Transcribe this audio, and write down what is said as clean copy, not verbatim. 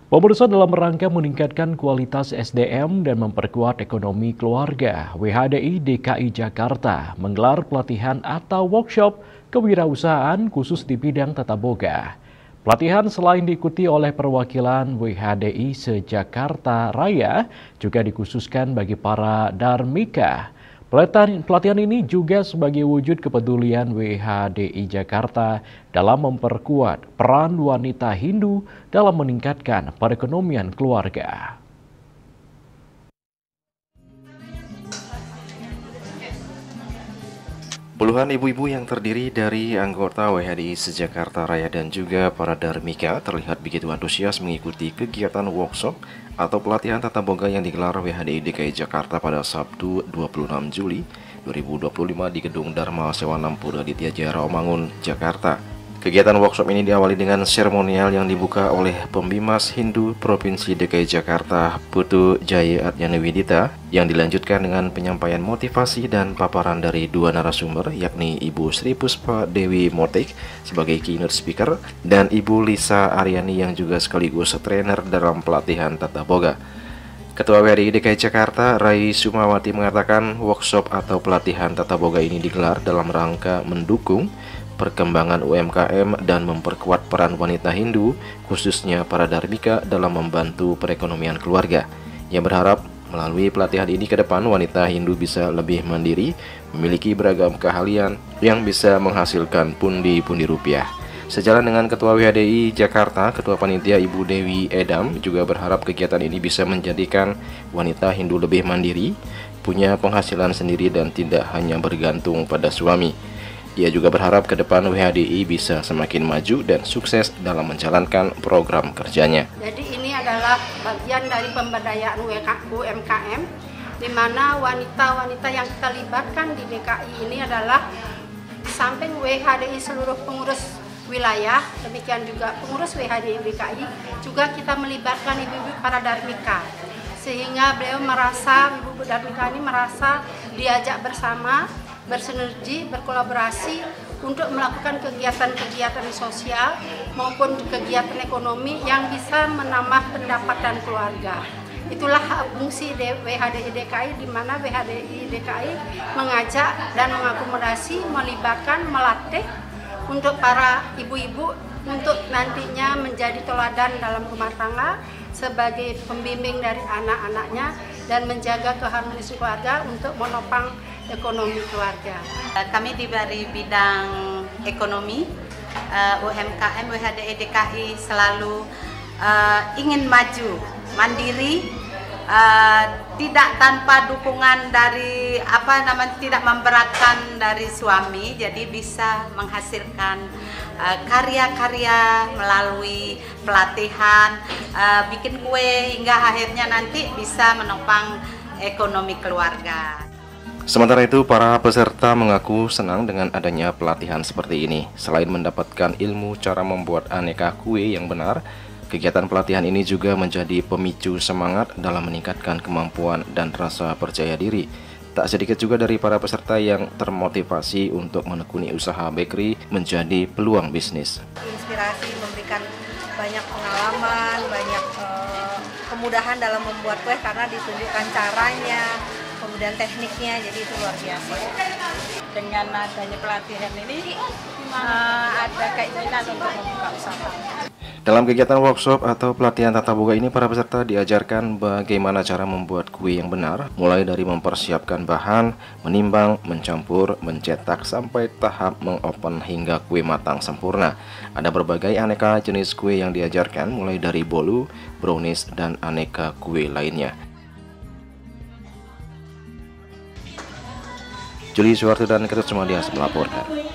Pemirsa, dalam rangka meningkatkan kualitas SDM dan memperkuat ekonomi keluarga, WHDI DKI Jakarta menggelar pelatihan atau workshop kewirausahaan khusus di bidang tata boga. Pelatihan selain diikuti oleh perwakilan WHDI se-Jakarta Raya, juga dikhususkan bagi para darmika. Pelatihan ini juga sebagai wujud kepedulian WHDI Jakarta dalam memperkuat peran wanita Hindu dalam meningkatkan perekonomian keluarga. Puluhan ibu-ibu yang terdiri dari anggota WHDI se-Jakarta Raya dan juga para darmika terlihat begitu antusias mengikuti kegiatan workshop atau pelatihan tata boga yang digelar WHDI DKI Jakarta pada Sabtu 26 Juli 2025 di Gedung Dharma Sewa Nampura di Tiajaya Rawamangun, Jakarta. Kegiatan workshop ini diawali dengan seremonial yang dibuka oleh Pembimas Hindu Provinsi DKI Jakarta, Putu Jaya Adyani Widita, yang dilanjutkan dengan penyampaian motivasi dan paparan dari dua narasumber, yakni Ibu Sri Puspa Dewi Motik sebagai keynote speaker dan Ibu Lisa Aryani yang juga sekaligus trainer dalam pelatihan tata boga. Ketua WHDI DKI Jakarta, Rai Sumawati, mengatakan workshop atau pelatihan tata boga ini digelar dalam rangka mendukung perkembangan UMKM dan memperkuat peran wanita Hindu, khususnya para darmika dalam membantu perekonomian keluarga. Ia berharap melalui pelatihan ini ke depan wanita Hindu bisa lebih mandiri, memiliki beragam keahlian yang bisa menghasilkan pundi-pundi rupiah. Sejalan dengan Ketua WHDI Jakarta, Ketua Panitia Ibu Dewi Edam juga berharap kegiatan ini bisa menjadikan wanita Hindu lebih mandiri, punya penghasilan sendiri dan tidak hanya bergantung pada suami. Ia juga berharap ke depan WHDI bisa semakin maju dan sukses dalam menjalankan program kerjanya. Jadi ini adalah bagian dari pemberdayaan UMKM, di mana wanita-wanita yang kita libatkan di DKI ini adalah di samping WHDI seluruh pengurus wilayah, demikian juga pengurus WHDI DKI, juga kita melibatkan ibu-ibu para darmika. Sehingga beliau merasa, ibu-ibu darmika ini merasa diajak bersama, bersinergi, berkolaborasi untuk melakukan kegiatan-kegiatan sosial maupun kegiatan ekonomi yang bisa menambah pendapatan keluarga. Itulah fungsi WHDI DKI, di mana WHDI DKI mengajak dan mengakomodasi, melibatkan, melatih untuk para ibu-ibu untuk nantinya menjadi teladan dalam rumah tangga sebagai pembimbing dari anak-anaknya dan menjaga keharmonisan keluarga untuk menopang ekonomi keluarga. Kami di bidang ekonomi, UMKM WHDI DKI selalu ingin maju, mandiri, tidak tanpa dukungan dari tidak memberatkan dari suami, jadi bisa menghasilkan karya-karya melalui pelatihan, bikin kue hingga akhirnya nanti bisa menopang ekonomi keluarga. Sementara itu, para peserta mengaku senang dengan adanya pelatihan seperti ini. Selain mendapatkan ilmu cara membuat aneka kue yang benar, kegiatan pelatihan ini juga menjadi pemicu semangat dalam meningkatkan kemampuan dan rasa percaya diri. Tak sedikit juga dari para peserta yang termotivasi untuk menekuni usaha bakery menjadi peluang bisnis. Inspirasi, memberikan banyak pengalaman, banyak kemudahan dalam membuat kue karena ditunjukkan caranya, kemudian tekniknya, jadi itu luar biasa. Dengan adanya pelatihan ini ada keinginan untuk membuka usaha. Dalam kegiatan workshop atau pelatihan tata boga ini, para peserta diajarkan bagaimana cara membuat kue yang benar, mulai dari mempersiapkan bahan, menimbang, mencampur, mencetak, sampai tahap mengopen hingga kue matang sempurna. Ada berbagai aneka jenis kue yang diajarkan, mulai dari bolu, brownies, dan aneka kue lainnya. Juli Suwarto dan Ketut Sumadias melaporkan.